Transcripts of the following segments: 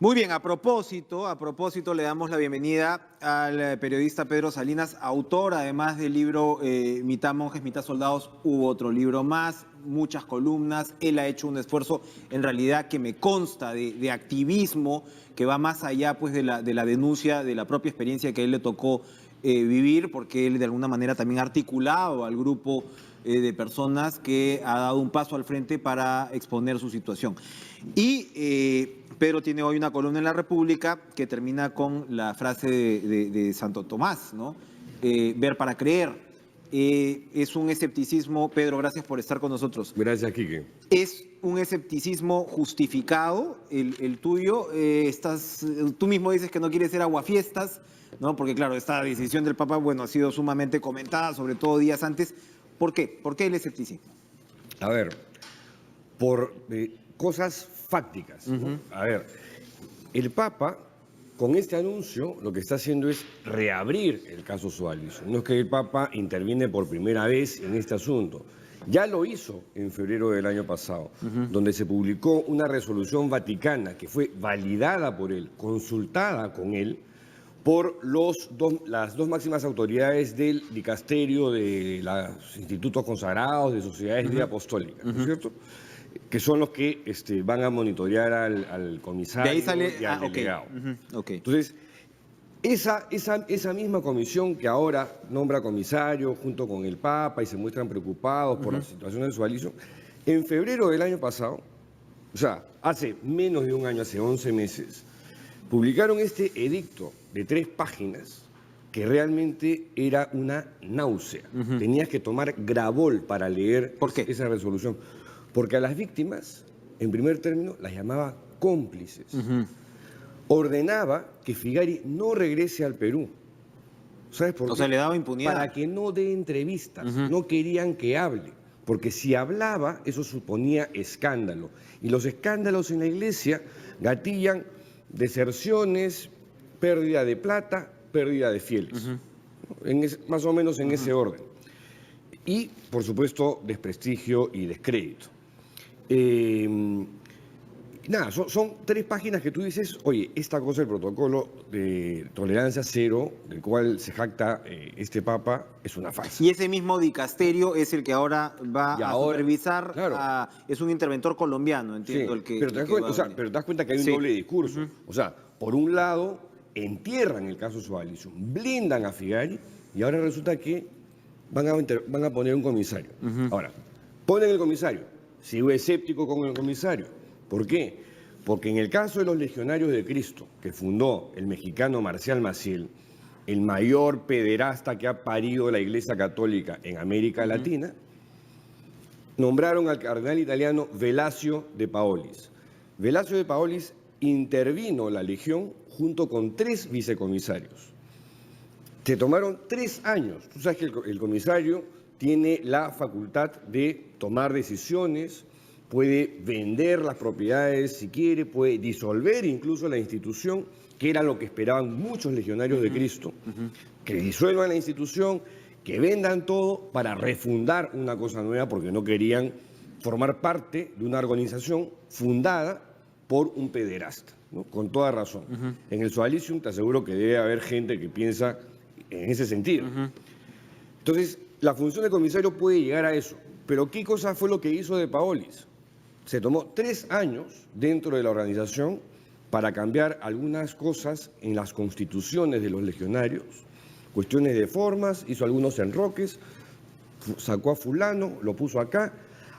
Muy bien, a propósito, le damos la bienvenida al periodista Pedro Salinas, autor además del libro Mitad monjes, mitad soldados. Hubo otro libro más, muchas columnas. Él ha hecho un esfuerzo, en realidad, que me consta de activismo, que va más allá pues, de la denuncia, de la propia experiencia que a él le tocó vivir, porque él de alguna manera también ha articulado al grupo de personas que ha dado un paso al frente para exponer su situación. Y Pedro tiene hoy una columna en La República que termina con la frase de Santo Tomás, ¿no? Ver para creer. Es un escepticismo, Pedro, gracias por estar con nosotros. Gracias, Quique. ¿Es un escepticismo justificado el tuyo? Tú mismo dices que no quieres ser aguafiestas, ¿no? Porque claro, esta decisión del Papa, bueno, ha sido sumamente comentada, sobre todo días antes. ¿Por qué? ¿Por qué el escepticismo? A ver, por cosas fácticas, ¿no? A ver, el Papa, con este anuncio, lo que está haciendo es reabrir el caso Suárez. No es que el Papa interviene por primera vez en este asunto. Ya lo hizo en febrero del año pasado, donde se publicó una resolución vaticana que fue validada por él, consultada con él, por las dos máximas autoridades del dicasterio de los institutos consagrados, de sociedades de vida apostólica, ¿no es cierto? Que son los que van a monitorear al comisario De ahí sale, y al delegado. Okay. Entonces, esa misma comisión que ahora nombra comisario junto con el Papa y se muestran preocupados por la situación de Suárez, en febrero del año pasado, o sea, hace menos de un año, hace 11 meses, publicaron este edicto de 3 páginas que realmente era una náusea. Tenías que tomar Gravol para leer esa resolución. Porque a las víctimas, en primer término, las llamaba cómplices. Ordenaba que Figari no regrese al Perú. ¿Sabes por qué? O sea, le daba impunidad. Para que no dé entrevistas. No querían que hable. Porque si hablaba, eso suponía escándalo. Y los escándalos en la iglesia gatillan deserciones, pérdida de plata, pérdida de fieles. Más o menos en ese orden. Y, por supuesto, desprestigio y descrédito. Nada, son 3 páginas que tú dices, oye, esta cosa, el protocolo de tolerancia cero, del cual se jacta este Papa, es una farsa. Y ese mismo dicasterio es el que ahora va a supervisar, claro. Es un interventor colombiano, entiendo. Sí, pero te das cuenta que hay un doble discurso. O sea, por un lado, entierran el caso Suárez, blindan a Figari, y ahora resulta que van a poner un comisario. Ahora, ponen el comisario. Sigo escéptico con el comisario. ¿Por qué? Porque en el caso de los Legionarios de Cristo, que fundó el mexicano Marcial Maciel, el mayor pederasta que ha parido la Iglesia Católica en América Latina, nombraron al cardenal italiano Velasio de Paolis. Velasio de Paolis intervino la Legión junto con 3 vicecomisarios. Se tomaron 3 años. Tú sabes que el comisario tiene la facultad de tomar decisiones, puede vender las propiedades si quiere, puede disolver incluso la institución, que era lo que esperaban muchos legionarios de Cristo, que disuelvan la institución, que vendan todo para refundar una cosa nueva, porque no querían formar parte de una organización fundada por un pederasta, ¿no? Con toda razón. En el Sualicium te aseguro que debe haber gente que piensa en ese sentido. Entonces, la función de comisario puede llegar a eso. Pero ¿qué cosa fue lo que hizo de Paolis? Se tomó 3 años dentro de la organización para cambiar algunas cosas en las constituciones de los legionarios, cuestiones de formas, hizo algunos enroques, sacó a fulano, lo puso acá,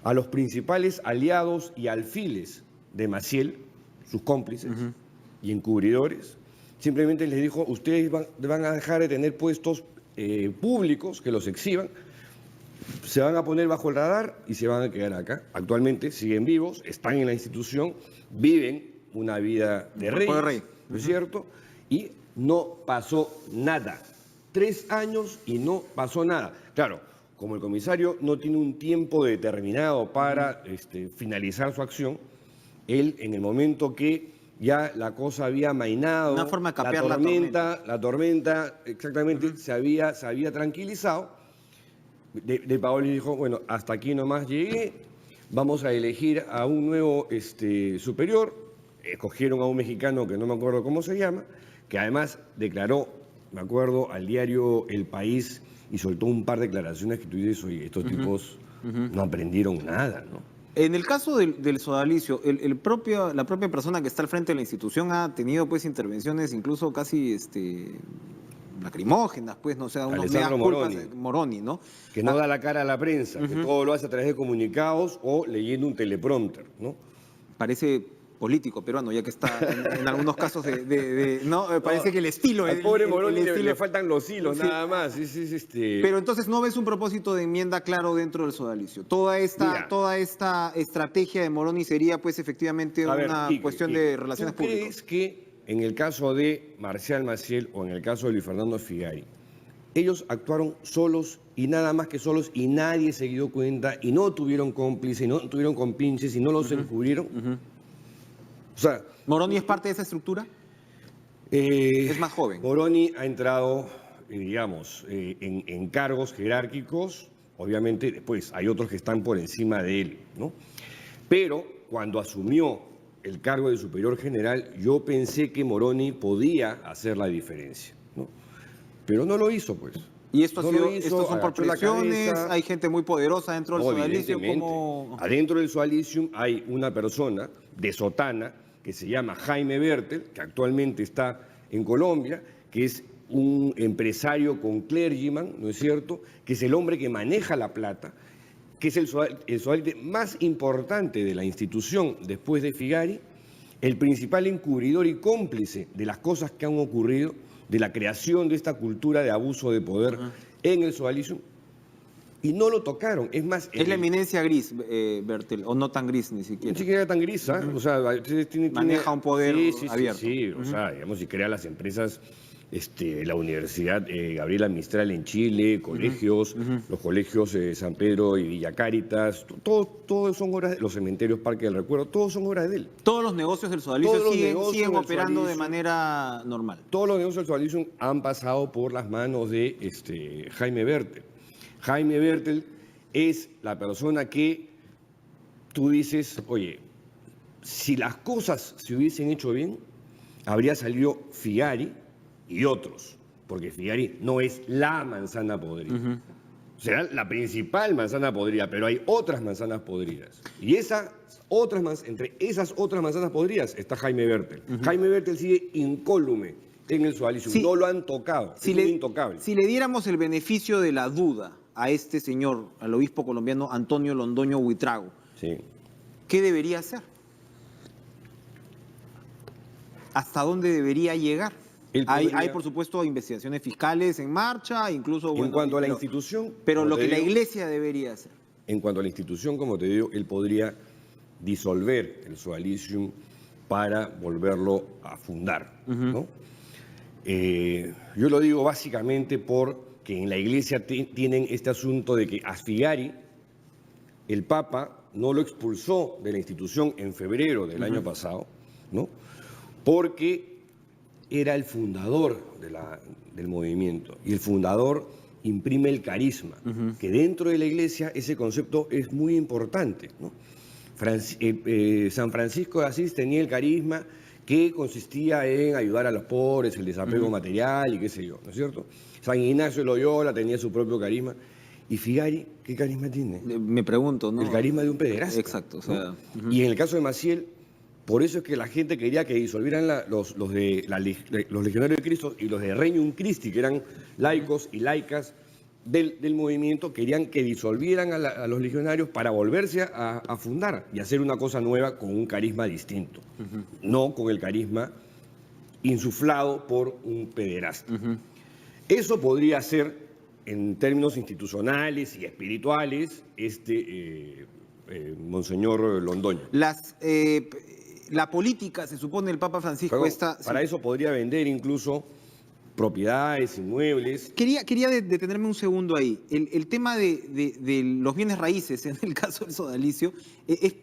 a los principales aliados y alfiles de Maciel, sus cómplices y encubridores, simplemente les dijo, ustedes van a dejar de tener puestos públicos que los exhiban, se van a poner bajo el radar y se van a quedar acá. Actualmente siguen vivos, están en la institución, viven una vida de rey, ¿no es cierto? Y no pasó nada. 3 años y no pasó nada. Claro, como el comisario no tiene un tiempo determinado para finalizar su acción, él en el momento que ya la cosa había amainado, una forma de capear la tormenta exactamente se había tranquilizado, de Paolis dijo, bueno, hasta aquí nomás llegué, vamos a elegir a un nuevo superior, escogieron a un mexicano que no me acuerdo cómo se llama, que además declaró, me acuerdo, al diario El País y soltó un par de declaraciones que tú dices, oye, estos tipos no aprendieron nada, ¿no? En el caso del sodalicio, la propia persona que está al frente de la institución ha tenido pues intervenciones incluso casi lacrimógenas, pues, no sé, unos Alessandro meas culpas Moroni. Moroni, ¿no? Que no da la cara a la prensa, que todo lo hace a través de comunicados o leyendo un teleprompter, ¿no? Parece político peruano, ya que está en algunos casos no, parece que el estilo... Al pobre Moroni el le estilo- faltan los hilos, Sí. nada más. Pero entonces no ves un propósito de enmienda claro dentro del sodalicio. Toda Mira. esta estrategia de Moroni sería pues efectivamente A ver, una Quique, cuestión Quique, de relaciones ¿tú públicas. crees que en el caso de Marcial Maciel o en el caso de Luis Fernando Figari, ellos actuaron solos y nada más que solos y nadie se dio cuenta y no tuvieron cómplices y no tuvieron compinches y no los encubrieron? O sea, ¿Moroni es parte de esa estructura? es más joven. Moroni ha entrado, digamos, en cargos jerárquicos, obviamente después hay otros que están por encima de él, ¿no? Pero cuando asumió el cargo de superior general, yo pensé que Moroni podía hacer la diferencia, ¿no? Pero no lo hizo, pues. Y esto No lo hizo, estos son por agachó la presiones, cabeza. hay gente muy poderosa dentro del No, sodalicio, evidentemente. como... Adentro del Sualicium hay una persona de sotana que se llama Jaime Bertel, que actualmente está en Colombia, que es un empresario con clergyman, ¿no es cierto?, que es el hombre que maneja la plata, que es el sodalite más importante de la institución después de Figari, el principal encubridor y cómplice de las cosas que han ocurrido, de la creación de esta cultura de abuso de poder en el Sodalicio, y no lo tocaron. Es más, Es la eminencia gris, Bertel, o no tan gris ni siquiera. ni siquiera tan gris, ¿ah? O sea, Maneja un poder abierto. Sí, o sea, digamos, y crea las empresas, la Universidad Gabriela Mistral en Chile, colegios, los colegios San Pedro y Villa Cáritas, todos son obras, los cementerios Parque del Recuerdo, todos son obras de él. Todos los negocios del sodalicio Todos los negocios siguen del operando de sodalicio. manera normal. Todos los negocios del Sodalicio han pasado por las manos de Jaime Bertel. Jaime Bertel es la persona que tú dices, oye, si las cosas se hubiesen hecho bien, habría salido Figari y otros, porque Figari no es la manzana podrida. Será la principal manzana podrida, pero hay otras manzanas podridas. Y entre esas otras manzanas podridas está Jaime Bertel. Jaime Bertel sigue incólume en el Sodalicio, Sí. no lo han tocado, es un intocable. Si le diéramos el beneficio de la duda a este señor, al obispo colombiano Antonio Londoño Buitrago, Sí. ¿qué debería hacer? ¿Hasta dónde debería llegar? Él podría- Hay, por supuesto, investigaciones fiscales en marcha, incluso... En bueno, cuanto a la pero- institución, Pero como lo te que la digo, iglesia debería hacer. En cuanto a la institución, como te digo, él podría disolver el Sodalicium para volverlo a fundar, ¿no? Yo lo digo básicamente porque en la iglesia tienen este asunto de que a Figari, el Papa no lo expulsó de la institución en febrero del año pasado, ¿no? Porque era el fundador del movimiento y el fundador imprime el carisma, que dentro de la iglesia ese concepto es muy importante, ¿no? San Francisco de Asís tenía el carisma que consistía en ayudar a los pobres, el desapego material y qué sé yo, ¿no es cierto? San Ignacio de Loyola tenía su propio carisma. ¿Y Figari qué carisma tiene? Me pregunto, ¿no? El carisma de un pederasta. Exacto, o sea... ¿no? Y en el caso de Maciel, por eso es que la gente quería que disolvieran los legionarios de Cristo y los de Regnum Christi, que eran laicos y laicas del movimiento, querían que disolvieran a los legionarios para volverse a fundar y hacer una cosa nueva con un carisma distinto, no con el carisma insuflado por un pederasta. Eso podría ser, en términos institucionales y espirituales, Monseñor Londoño. La política, se supone, el Papa Francisco Pero está... para eso podría vender incluso propiedades, inmuebles. Quería detenerme un segundo ahí. El tema de los bienes raíces, en el caso del sodalicio,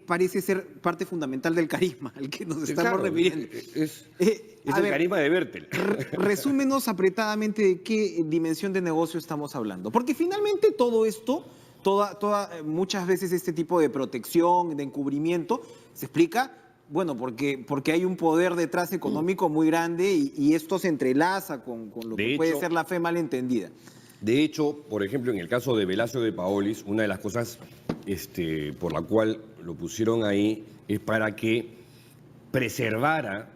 parece ser parte fundamental del carisma al que nos estamos Claro, refiriendo. Es A el ver, carisma de Bertel. Resúmenos apretadamente de qué dimensión de negocio estamos hablando. Porque finalmente todo esto, muchas veces este tipo de protección, de encubrimiento, se explica Bueno, porque hay un poder detrás económico muy grande y esto se entrelaza con lo De que puede hecho, ser la fe malentendida. De hecho, por ejemplo, en el caso de Velasco de Paolis, una de las cosas por la cual lo pusieron ahí es para que preservara,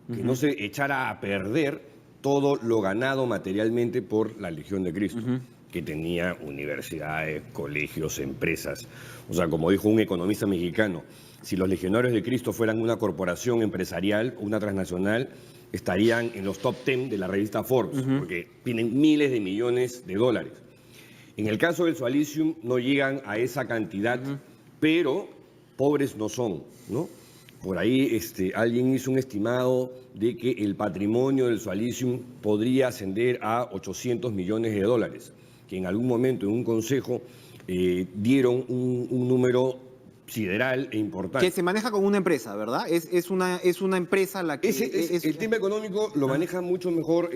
que no se echara a perder todo lo ganado materialmente por la Legión de Cristo, que tenía universidades, colegios, empresas. O sea, como dijo un economista mexicano, si los Legionarios de Cristo fueran una corporación empresarial, una transnacional, estarían en los top 10 de la revista Forbes, porque tienen miles de millones de dólares. En el caso del Sualicium no llegan a esa cantidad, pero pobres no son, ¿no? Por ahí alguien hizo un estimado de que el patrimonio del Sualicium podría ascender a 800 millones de dólares, que en algún momento en un consejo dieron un número sideral e importante. Que se maneja con una empresa, ¿verdad? Es una empresa la que... El tema económico lo maneja mucho mejor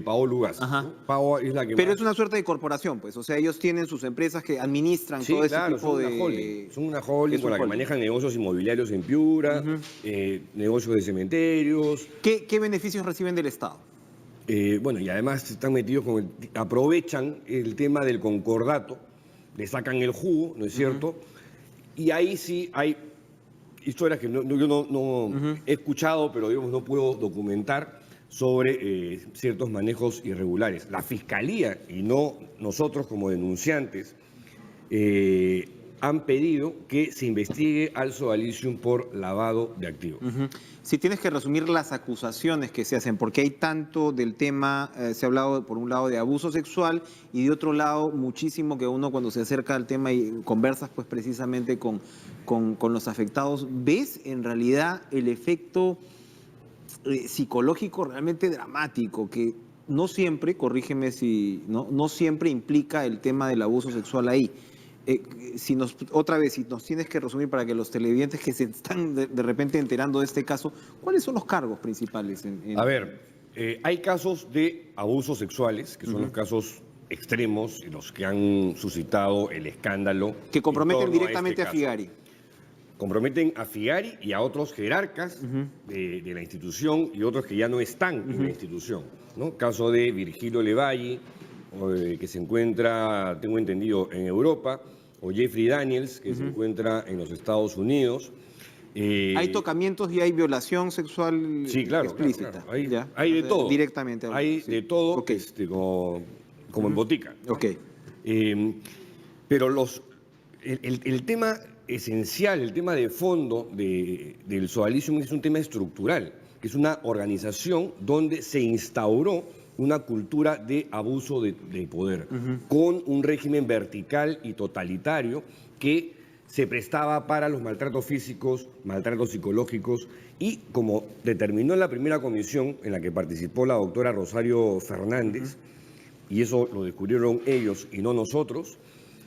Paolo Ugas, ¿no? Pao es la que Pero más... es una suerte de corporación, pues. O sea, ellos tienen sus empresas que administran Sí, todo claro, ese tipo son una de... holding. Son una holding es un con la que holding. manejan negocios inmobiliarios en Piura, negocios de cementerios. ¿Qué beneficios reciben del Estado? Bueno, y además están metidos aprovechan el tema del concordato, le sacan el jugo, ¿no es cierto? Y ahí sí hay historias que yo no he escuchado, pero digamos no puedo documentar sobre ciertos manejos irregulares. La Fiscalía y no nosotros como denunciantes han pedido que se investigue al Sodalicium por lavado de activos. Si tienes que resumir las acusaciones que se hacen, porque hay tanto del tema, se ha hablado por un lado de abuso sexual y de otro lado muchísimo que uno cuando se acerca al tema y conversas pues precisamente con los afectados, ves en realidad el efecto psicológico realmente dramático que no siempre, corrígeme si no siempre implica el tema del abuso sexual ahí. Si nos tienes que resumir para que los televidentes que se están de repente enterando de este caso, ¿cuáles son los cargos principales? A ver, hay casos de abusos sexuales, que son los casos extremos y los que han suscitado el escándalo. Que comprometen en torno directamente a caso. Figari. Comprometen a Figari y a otros jerarcas de la institución y otros que ya no están en la institución, ¿no? Caso de Virgilio Levalli, que se encuentra, tengo entendido, en Europa, o Jeffrey Daniels, que se encuentra en los Estados Unidos. Hay tocamientos y hay violación sexual Sí, claro, explícita. claro. Hay de todo. Directamente. Hay sí. de todo, Ok. como en botica. Ok. Pero el tema esencial, el tema de fondo del Sodalicium es un tema estructural, que es una organización donde se instauró una cultura de abuso de poder, con un régimen vertical y totalitario que se prestaba para los maltratos físicos, maltratos psicológicos, y como determinó en la primera comisión en la que participó la doctora Rosario Fernández, y eso lo descubrieron ellos y no nosotros,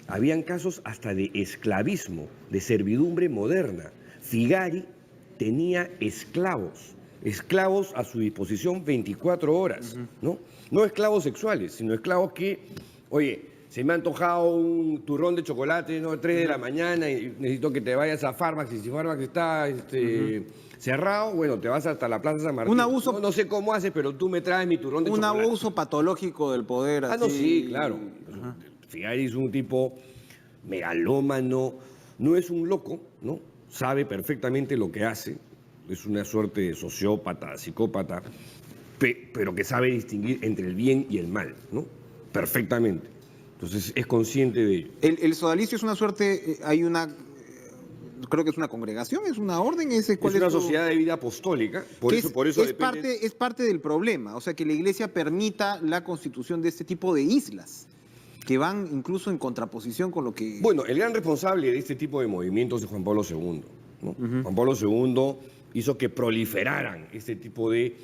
habían casos hasta de esclavismo, de servidumbre moderna. Figari tenía esclavos a su disposición 24 horas, ¿no? No esclavos sexuales, sino esclavos que, oye, se me ha antojado un turrón de chocolate, ¿no? 3 de la mañana y necesito que te vayas a Farmax, y si Farmax está cerrado, bueno, te vas hasta la Plaza San Martín. Un abuso... No sé cómo haces, pero tú me traes mi turrón de chocolate. Un abuso patológico del poder. No, sí, claro. Figari es un tipo megalómano, no es un loco, ¿no? Sabe perfectamente lo que hace, es una suerte de sociópata, psicópata, pero que sabe distinguir entre el bien y el mal, ¿no? Perfectamente. Entonces es consciente de ello. El sodalicio es una suerte, creo que es una congregación, es una orden. Es una sociedad de vida apostólica, por eso depende... Es parte del problema, o sea, que la Iglesia permita la constitución de este tipo de islas, que van incluso en contraposición con lo que... Bueno, el gran responsable de este tipo de movimientos es Juan Pablo II, ¿no? Juan Pablo II hizo que proliferaran este tipo de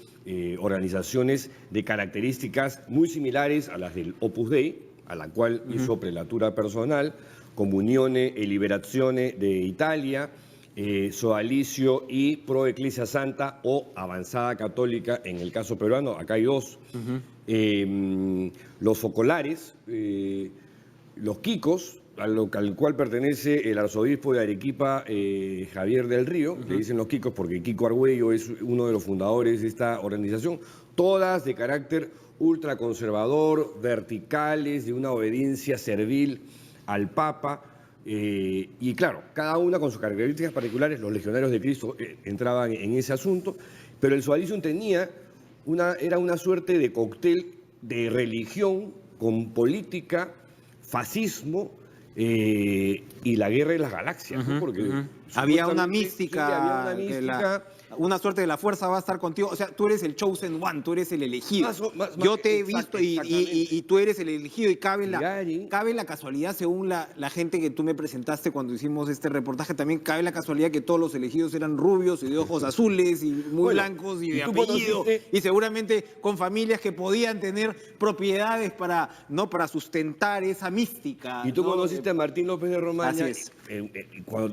organizaciones de características muy similares a las del Opus Dei, a la cual hizo prelatura personal, Comunione e Liberazione de Italia, Sodalicio y Pro Ecclesia Santa o Avanzada Católica en el caso peruano. Acá hay dos. Los focolares, los quicos, al cual pertenece el arzobispo de Arequipa, Javier del Río, le dicen los Kikos porque Kiko Argüello es uno de los fundadores de esta organización, todas de carácter ultraconservador, verticales, de una obediencia servil al Papa. Y claro, cada una con sus características particulares. Los legionarios de Cristo entraban en ese asunto, pero el Sodalicium era una suerte de cóctel de religión con política, fascismo y la guerra de las galaxias, ¿no? Porque había una supuestamente, mística, sí, había una mística. Una suerte de la fuerza va a estar contigo. O sea, tú eres el chosen one, tú eres el elegido. Yo te he visto y tú eres el elegido y cabe la casualidad, según la gente que tú me presentaste cuando hicimos este reportaje, también cabe la casualidad que todos los elegidos eran rubios y de ojos azules y muy blancos y de apellido y seguramente con familias que podían tener propiedades para sustentar esa mística. Y tú ¿no? conociste a Martín López de Romaña. Así es.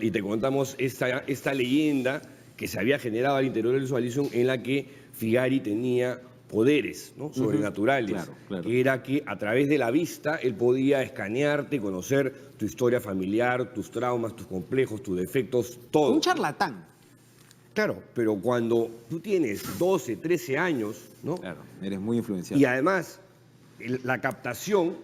Y te contamos esta leyenda que se había generado al interior del Sodalicium, en la que Figari tenía poderes, ¿no? Sobrenaturales. Claro. Que era que a través de la vista él podía escanearte, conocer tu historia familiar, tus traumas, tus complejos, tus defectos, todo. Un charlatán. Claro, pero cuando tú tienes 12, 13 años, ¿no? Claro, eres muy influenciado. Y además, la captación,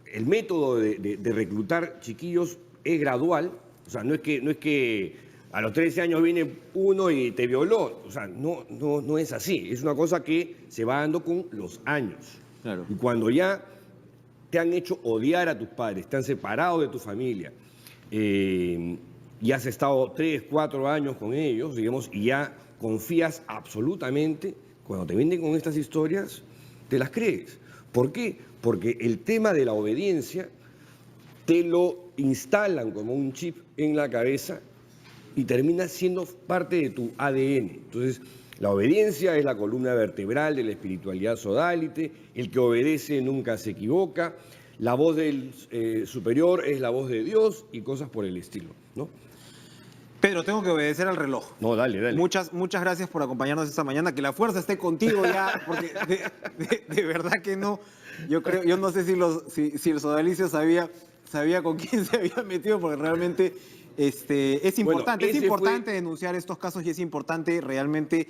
el método de reclutar chiquillos es gradual. O sea, no es que a los 13 años viene uno y te violó. O sea, no es así. Es una cosa que se va dando con los años. Claro. Y cuando ya te han hecho odiar a tus padres, te han separado de tu familia, y has estado 3, 4 años con ellos, digamos, y ya confías absolutamente, cuando te venden con estas historias, te las crees. ¿Por qué? Porque el tema de la obediencia te lo instalan como un chip en la cabeza y termina siendo parte de tu ADN. Entonces, la obediencia es la columna vertebral de la espiritualidad sodálite, el que obedece nunca se equivoca, la voz del superior es la voz de Dios y cosas por el estilo, ¿no? Pedro, tengo que obedecer al reloj. No, dale. Muchas gracias por acompañarnos esta mañana. Que la fuerza esté contigo ya, porque de verdad que no. Yo no sé si el sodalicio sabía con quién se había metido, porque realmente es importante. Bueno, es importante denunciar estos casos y es importante realmente.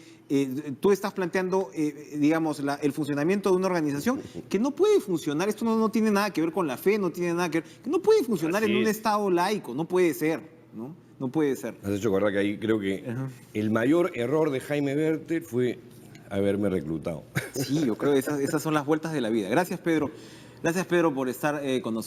Tú estás planteando, digamos, el funcionamiento de una organización que no puede funcionar. Esto no tiene nada que ver con la fe, no tiene nada que ver. Que no puede funcionar en un Estado laico, no puede ser, ¿no? No puede ser. Me has hecho acordar que ahí creo que el mayor error de Jaime Berter fue haberme reclutado. Sí, yo creo que esas son las vueltas de la vida. Gracias, Pedro. Gracias, Pedro, por estar con nosotros.